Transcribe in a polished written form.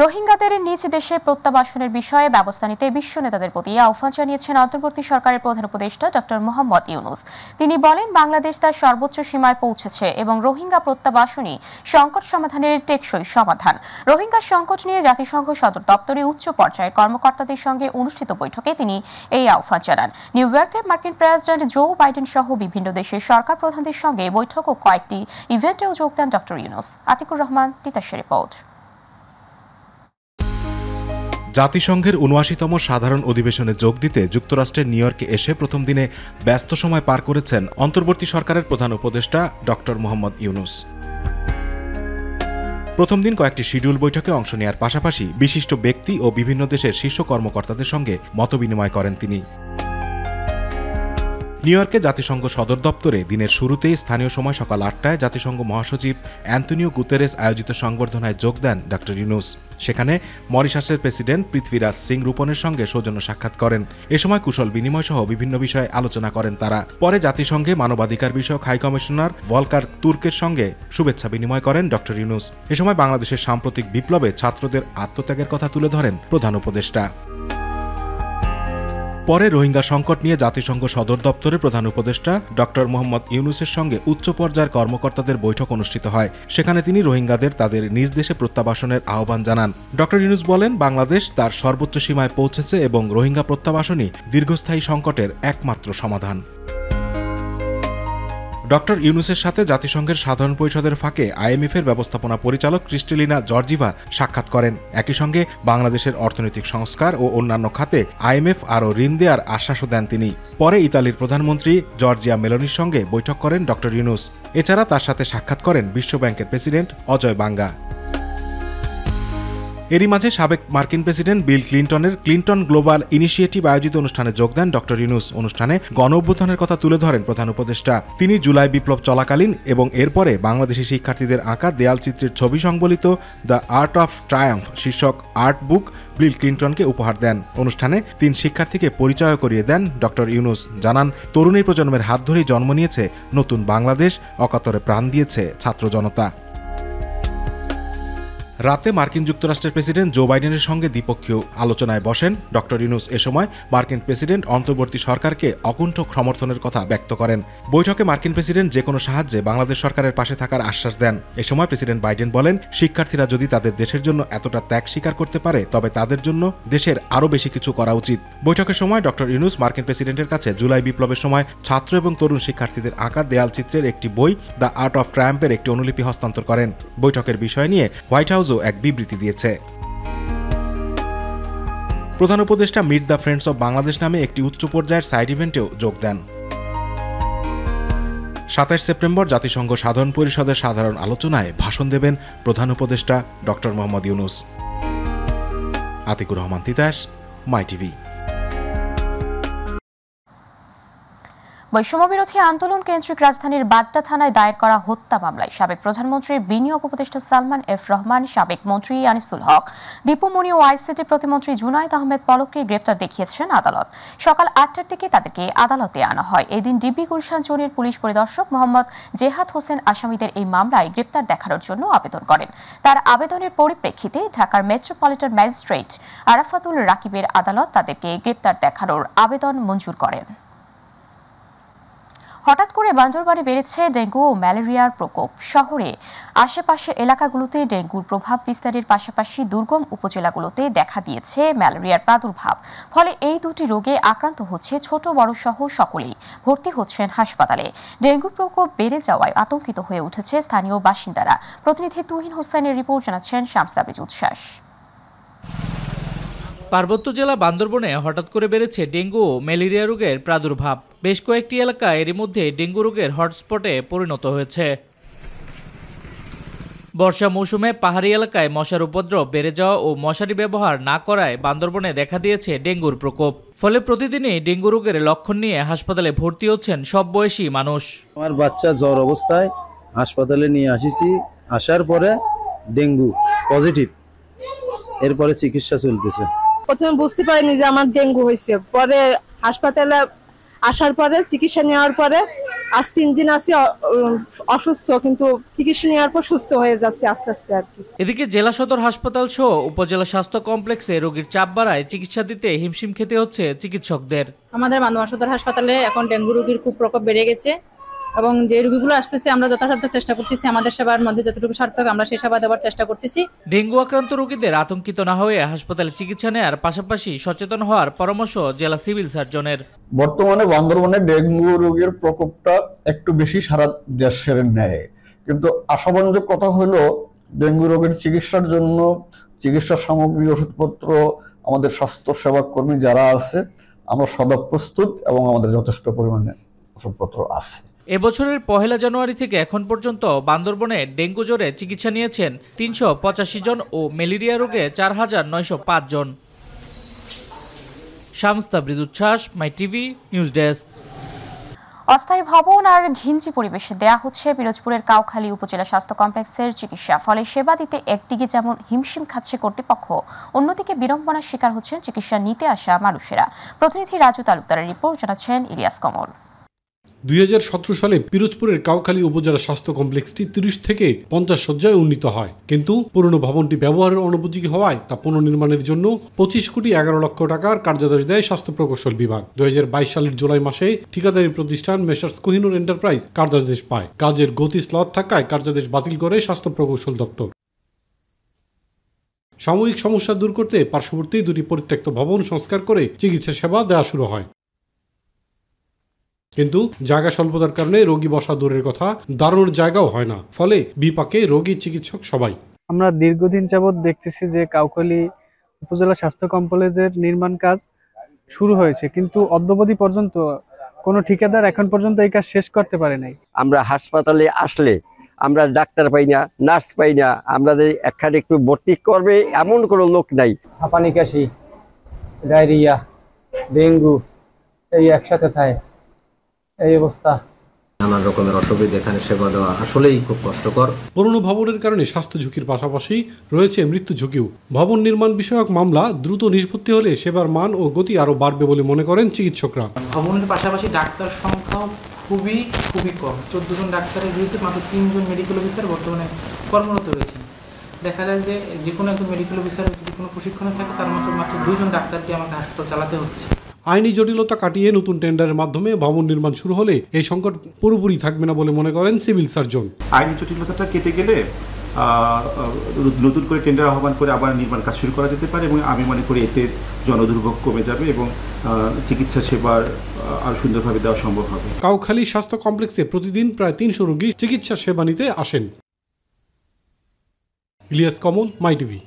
রোহিঙ্গাদের নিজ দেশে প্রত্যাবাসনের বিষয়ে ব্যবস্থা নিতে বিশ্ব নেতাদের প্রতি আহ্বান জানিয়েছেন অন্তর্বর্তী সরকারের প্রধান উপদেষ্টা ডক্টর মোহাম্মদ ইউনুস। তিনি বলেন, বাংলাদেশ তার সর্বোচ্চ সীমায় পৌঁছেছে এবং রোহিঙ্গা প্রত্যাবাসনই সংকট সমাধানের টেকসই সমাধান। রোহিঙ্গা সংকট নিয়ে জাতিসংঘ সদর দপ্তরে উচ্চ পর্যায়ের কর্মকর্তাদের সঙ্গে অনুষ্ঠিত বৈঠকে তিনি এই আহ্বান জানান। নিউ ইয়র্কে মার্কিন প্রেসিডেন্ট জো বাইডেন সহ বিভিন্ন দেশের সরকার প্রধানদের সঙ্গে বৈঠক ও কয়েকটি ইভেন্টেও যোগ দেন ডক্টর ইউনুস। আতিকুর রহমান, তিতাসের রিপোর্ট। জাতিসংঘের ৭৯তম সাধারণ অধিবেশনে যোগ দিতে যুক্তরাষ্ট্রের নিউ ইয়র্কে এসে প্রথম দিনে ব্যস্ত সময় পার করেছেন অন্তর্বর্তী সরকারের প্রধান উপদেষ্টা ডক্টর মোহাম্মদ ইউনুস। প্রথম দিন কয়েকটি শিডিউল বৈঠকে অংশ নেওয়ার পাশাপাশি বিশিষ্ট ব্যক্তি ও বিভিন্ন দেশের শীর্ষ কর্মকর্তাদের সঙ্গে মতবিনিময় করেন তিনি। নিউ ইয়র্কে জাতিসংঘ সদর দপ্তরে দিনের শুরুতেই স্থানীয় সময় সকাল ৮টায় জাতিসংঘ মহাসচিব অ্যান্তোনিও গুতেরেস আয়োজিত সংবর্ধনায় যোগ দেন ডক্টর ইউনুস। সেখানে মরিশাসের প্রেসিডেন্ট পৃথ্বীরাজ সিং রূপনের সঙ্গে সৌজন্য সাক্ষাৎ করেন। এ সময় কুশল বিনিময় সহ বিভিন্ন বিষয়ে আলোচনা করেন তারা। পরে জাতিসংঘে মানবাধিকার বিষয়ক হাই কমিশনার ভলকার তুর্কের সঙ্গে শুভেচ্ছা বিনিময় করেন ডক্টর ইউনুস। এ সময় বাংলাদেশের সাম্প্রতিক বিপ্লবে ছাত্রদের আত্মত্যাগের কথা তুলে ধরেন প্রধান উপদেষ্টা। পরে রোহিঙ্গা সংকট নিয়ে জাতিসংঘ সদর দপ্তরে প্রধান উপদেষ্টা ডক্টর মোহাম্মদ ইউনুসের সঙ্গে উচ্চ পর্যায়ের কর্মকর্তাদের বৈঠক অনুষ্ঠিত হয়। সেখানে তিনি রোহিঙ্গাদের তাদের নিজ দেশে প্রত্যাবাসনের আহ্বান জানান। ডক্টর ইউনুস বলেন, বাংলাদেশ তার সর্বোচ্চ সীমায় পৌঁছেছে এবং রোহিঙ্গা প্রত্যাবাসনই দীর্ঘস্থায়ী সংকটের একমাত্র সমাধান। ডক্টর ইউনুসের সাথে জাতিসংঘের সাধারণ পরিষদের ফাঁকে আইএমএফের ব্যবস্থাপনা পরিচালক ক্রিস্টেলিনা জর্জিভা সাক্ষাৎ করেন। একই সঙ্গে বাংলাদেশের অর্থনৈতিক সংস্কার ও অন্যান্য খাতে আইএমএফ আরও ঋণ দেওয়ার আশ্বাসও দেন তিনি। পরে ইতালির প্রধানমন্ত্রী জর্জিয়া মেলোনির সঙ্গে বৈঠক করেন ডক্টর ইউনুস। এছাড়া তার সাথে সাক্ষাৎ করেন বিশ্বব্যাংকের প্রেসিডেন্ট অজয় বাঙ্গা। এরই মাঝে সাবেক মার্কিন প্রেসিডেন্ট বিল ক্লিন্টনের ক্লিন্টন গ্লোবাল ইনিশিয়েটিভ আয়োজিত অনুষ্ঠানে যোগ দেন ডক্টর ইউনুস। অনুষ্ঠানে গণঅভ্যুত্থানের কথা তুলে ধরেন প্রধান উপদেষ্টা। তিনি জুলাই বিপ্লব চলাকালীন এবং এরপরে বাংলাদেশি শিক্ষার্থীদের আঁকা দেয়ালচিত্রের ছবি সংবলিত দ্য আর্ট অফ ট্রায়াম্ফ শীর্ষক আর্ট বুক বিল ক্লিন্টনকে উপহার দেন। অনুষ্ঠানে ৩ শিক্ষার্থীকে পরিচয় করিয়ে দেন ডক্টর ইউনুস। জানান, তরুণী প্রজন্মের হাত ধরেই জন্ম নিয়েছে নতুন বাংলাদেশ, অকাতরে প্রাণ দিয়েছে ছাত্র জনতা। রাতে মার্কিন যুক্তরাষ্ট্রের প্রেসিডেন্ট জো বাইডেনের সঙ্গে দ্বিপক্ষীয় আলোচনায় বসেন ডক্টর ইউনুস। এ সময় মার্কিন প্রেসিডেন্ট অন্তর্বর্তী সরকারকে অকুণ্ঠ সমর্থনের কথা ব্যক্ত করেন। বৈঠকে মার্কিন প্রেসিডেন্ট যে কোনো সাহায্যে বাংলাদেশ সরকারের পাশে থাকার আশ্বাস দেন। এ সময় প্রেসিডেন্ট বাইডেন বলেন, শিক্ষার্থীরা যদি তাদের দেশের জন্য এতটা ত্যাগ স্বীকার করতে পারে তবে তাদের জন্য দেশের আরও বেশি কিছু করা উচিত। বৈঠকের সময় ডক্টর ইউনুস মার্কিন প্রেসিডেন্টের কাছে জুলাই বিপ্লবের সময় ছাত্র এবং তরুণ শিক্ষার্থীদের আঁকা দেয়ালচিত্রের একটি বই দ্য আর্ট অফ ট্রায়াম্ফের একটি অনুলিপি হস্তান্তর করেন। বৈঠকের বিষয় নিয়ে হোয়াইট হাউসও এক বিবৃতি দিয়েছে। প্রধান উপদেষ্টা meet the friends of Bangladesh নামে একটি উচ্চ পর্যায়ের সাইড ইভেন্টেও যোগ দেন। ২৭ সেপ্টেম্বর জাতিসংঘ সাধারণ পরিষদের সাধারণ আলোচনায় ভাষণ দেবেন প্রধান উপদেষ্টা ডক্টর মোহাম্মদ ইউনুস। আতিকুর রহমান, তিতাস, মাই টিভি। বৈষম্যবিরোধী আন্দোলন কেন্দ্রিক রাজধানীর বাড্ডা থানায় দায়ের করা হত্যা মামলায় সাবেক প্রধানমন্ত্রীর বিনিয়োগ উপদেষ্টা সালমান এফ রহমান, সাবেক মন্ত্রী আনিসুল হক, দীপু মনি ও আইসিটি প্রতিমন্ত্রী জুনায়েদ আহমেদ পলককে গ্রেপ্তার দেখিয়েছেন আদালত। সকাল ৮টার দিকে তাদেরকে আদালতে আনা হয়। এদিন ডিবি গুলশান জোনের পুলিশ পরিদর্শক মোহাম্মদ জেহাদ হোসেন আসামিদের এই মামলায় গ্রেপ্তার দেখানোর জন্য আবেদন করেন। তার আবেদনের পরিপ্রেক্ষিতে ঢাকার মেট্রোপলিটন ম্যাজিস্ট্রেট আরাফাতুল রাকিবের আদালত তাদেরকে গ্রেপ্তার দেখানোর আবেদন মঞ্জুর করেন। হঠাৎ করে বান্দরবানে বেড়েছে ডেঙ্গু ও ম্যালেরিয়ার প্রকোপ। শহরে আশেপাশে এলাকাগুলোতে ডেঙ্গুর প্রভাব বিস্তারের পাশাপাশি দুর্গম উপজেলাগুলোতে দেখা দিয়েছে ম্যালেরিয়ার প্রাদুর্ভাব। ফলে এই দুটি রোগে আক্রান্ত হচ্ছে ছোট বড় সহ সকলেই। ভর্তি হচ্ছেন হাসপাতালে। ডেঙ্গুর প্রকোপ বেড়ে যাওয়ায় আতঙ্কিত হয়ে উঠেছে স্থানীয় বাসিন্দারা। প্রতিনিধি তুহিন হোসেনের রিপোর্ট জানাচ্ছেন শামস তাবরিজ উচ্ছ্বাস। পার্বত্য জেলা বান্দরবনে হঠাৎ করে বেড়েছে ডেঙ্গু ও ম্যালেরিয়া রোগের প্রাদুর্ভাব। বেশ কয়েকটি এলাকা এরই মধ্যে ডেঙ্গু রোগের হটস্পটে পরিণত হয়েছে। বর্ষা মৌসুমে পাহাড়ি এলাকায় মশার উপদ্রব বেড়ে যাওয়া ও মশারি ব্যবহার না করায় বান্দরবনে দেখা দিয়েছে ডেঙ্গুর প্রকোপ। ফলে প্রতিদিনই ডেঙ্গু রোগের লক্ষণ নিয়ে হাসপাতালে ভর্তি হচ্ছেন সব বয়সী মানুষ। আমার বাচ্চা জ্বর অবস্থায় হাসপাতালে নিয়ে আসিছি, আসার পরে ডেঙ্গু পজিটিভ, এরপরে চিকিৎসা চলতেছে। প্রথমে বুঝতে পারিনি যে আমার ডেঙ্গু হয়েছে, পরে হাসপাতালে আসার পরে চিকিৎসা নেওয়ার পরে আজ 3 দিন আছি অসুস্থ, কিন্তু চিকিৎসা নেওয়ার পর সুস্থ হয়ে যাচ্ছে আস্তে আস্তে আর কি। এদিকে জেলা সদর হাসপাতাল সহ উপজেলা স্বাস্থ্য কমপ্লেক্সে রোগীর চাপ বাড়ায় চিকিৎসা দিতে হিমশিম খেতে হচ্ছে চিকিৎসকদের। আমাদের বান্দরবান সদর হাসপাতালে এখন ডেঙ্গু রোগীর খুব প্রকোপ বেড়ে গেছে এবং যে রোগীগুলো আসতেছে আমরা যথাসাধ্য চেষ্টা করতেছি, আমাদের সেবার মধ্যে যতটুকু সার্থক আমরা সেই সেবা দেওয়ার চেষ্টা করতেছি। ডেঙ্গু আক্রান্ত রোগীদের আতঙ্কিত না হয়ে হাসপাতালে চিকিৎসা নেওয়ার পাশাপাশি সচেতন হওয়ার পরামর্শ জেলা সিভিল সার্জনের। বর্তমানে বান্দরবানে ডেঙ্গু রোগের প্রকোপটা একটু বেশি সারা দেশের ন্যায়, কিন্তু আশাব্যঞ্জক কথা হলো ডেঙ্গু রোগের চিকিৎসার জন্য চিকিৎসা সামগ্রী, ওষুধপত্র, আমাদের স্বাস্থ্য সেবা কর্মী যারা আছে আমরা সদা প্রস্তুত এবং আমাদের যথেষ্ট পরিমাণে ওষুধপত্র আছে। এবছরের 1 জানুয়ারি থেকে এখন পর্যন্ত বান্দরবনে ডেঙ্গু জ্বরে চিকিৎসা নিয়েছেন 385 জন ও ম্যালেরিয়া রোগে 4905 জন। শামস তাবরিজ উচ্ছ্বাস, মাই টিভি নিউজ ডেস্ক। অস্থায়ী ভবন আর ঘিঞ্জি পরিবেশে দেয়া হচ্ছে পিরোজপুরের কাউখালী উপজেলা স্বাস্থ্য কমপ্লেক্সের চিকিৎসা। ফলে সেবা দিতে একদিকে যেমন হিমশিম খাচ্ছে কর্তৃপক্ষ, অন্যদিকে বিড়ম্বনার শিকার হচ্ছেন চিকিৎসা নিতে আসা মানুষেরা। প্রতিনিধি রাজু তালুকদারের রিপোর্ট জানাচ্ছেন ইলিয়াস কমল। 2017 সালে পিরোজপুরের কাউখালী উপজেলা স্বাস্থ্য কমপ্লেক্সটি 30 থেকে 50 শয্যায় উন্নীত হয়, কিন্তু পুরনো ভবনটি ব্যবহারের অনুপযোগী হওয়ায় তা পুনর্নির্মাণের জন্য 25 কোটি 11 লক্ষ টাকার কার্যাদেশ দেয় স্বাস্থ্য প্রকৌশল বিভাগ। 2022 সালের জুলাই মাসে ঠিকাদারি প্রতিষ্ঠান মেসার্স কোহিনুর এন্টারপ্রাইজ কার্যাদেশ পায়। কাজের গতি স্লথ থাকায় কার্যাদেশ বাতিল করে স্বাস্থ্য প্রকৌশল দপ্তর। সাময়িক সমস্যা দূর করতে পার্শ্ববর্তী দুটি পরিত্যক্ত ভবন সংস্কার করে চিকিৎসা সেবা দেওয়া শুরু হয়, কিন্তু জায়গা স্বল্পতার কারণে রোগী বসা দূরের কথা, দাঁড়ানোর জায়গাও হয় না। ফলে বিপাকে রোগী, চিকিৎসক সবাই। আমরা দীর্ঘদিন যাবৎ দেখতেছি যে কাউখালী উপজেলা স্বাস্থ্য কমপ্লেক্সের নির্মাণ কাজ শুরু হয়েছে, কিন্তু অদ্যাবধি পর্যন্ত কোনো ঠিকাদার এখন পর্যন্ত এই কাজ শেষ করতে পারে নাই। আমরা হাসপাতালে আসলে আমরা ডাক্তার পাই না, নার্স পাই না, আমাদের একখানে একটু ভর্তি করবে এমন কোনো লোক নাই। হাঁপানি, কাশি, ডায়রিয়া, ডেঙ্গু এই একসাথে থাকে, এই অবস্থা। নানান রকমের অসুবিধা, এখানে সেবা দেওয়া আসলেই খুব কষ্টকর। পুরনো ভবনের কারণে স্বাস্থ্য ঝুঁকির পাশাপাশি রয়েছে মৃত্যু ঝুঁকিও। ভবন নির্মাণ বিষয়ক মামলা দ্রুত নিষ্পত্তি হলে সেবার মান ও গতি আরও বাড়বে বলে মনে করেন চিকিৎসকরা। ভবনের পাশাপাশি ডাক্তার সংখ্যাও খুবই কম। 14 জন ডাক্তারের বিরুদ্ধে মাত্র 3 জন মেডিকেল অফিসার বর্তমানে কর্মরত রয়েছেন। দেখা যায় যে কোনো একজন মেডিকেল অফিসার যদি কোনো প্রশিক্ষণে থাকে তার মাত্র 2 জন ডাক্তারকে আমাকে হাসপাতাল চালাতে হচ্ছে। আইনি জটিলতা কাটিয়ে নতুন টেন্ডারের মাধ্যমে ভবন নির্মাণ শুরু হলে এই সংকট পুরোপুরি থাকবে না বলে মনে করেন সিভিল সার্জন। আইনি জটিলতাটা কেটে গেলে নতুন করে টেন্ডার আহ্বান করে আবার নির্মাণ কাজ শুরু করা যেতে পারে এবং আমি মনে করি এতে জনদুর্ভোগ কমে যাবে এবং চিকিৎসা সেবার আরো সুন্দরভাবে দেওয়া সম্ভব হবে। কাউখালী স্বাস্থ্য কমপ্লেক্সে প্রতিদিন প্রায় 300 রোগী চিকিৎসা সেবা নিতে আসেন। ইলিয়াস কমল, মাই টিভি।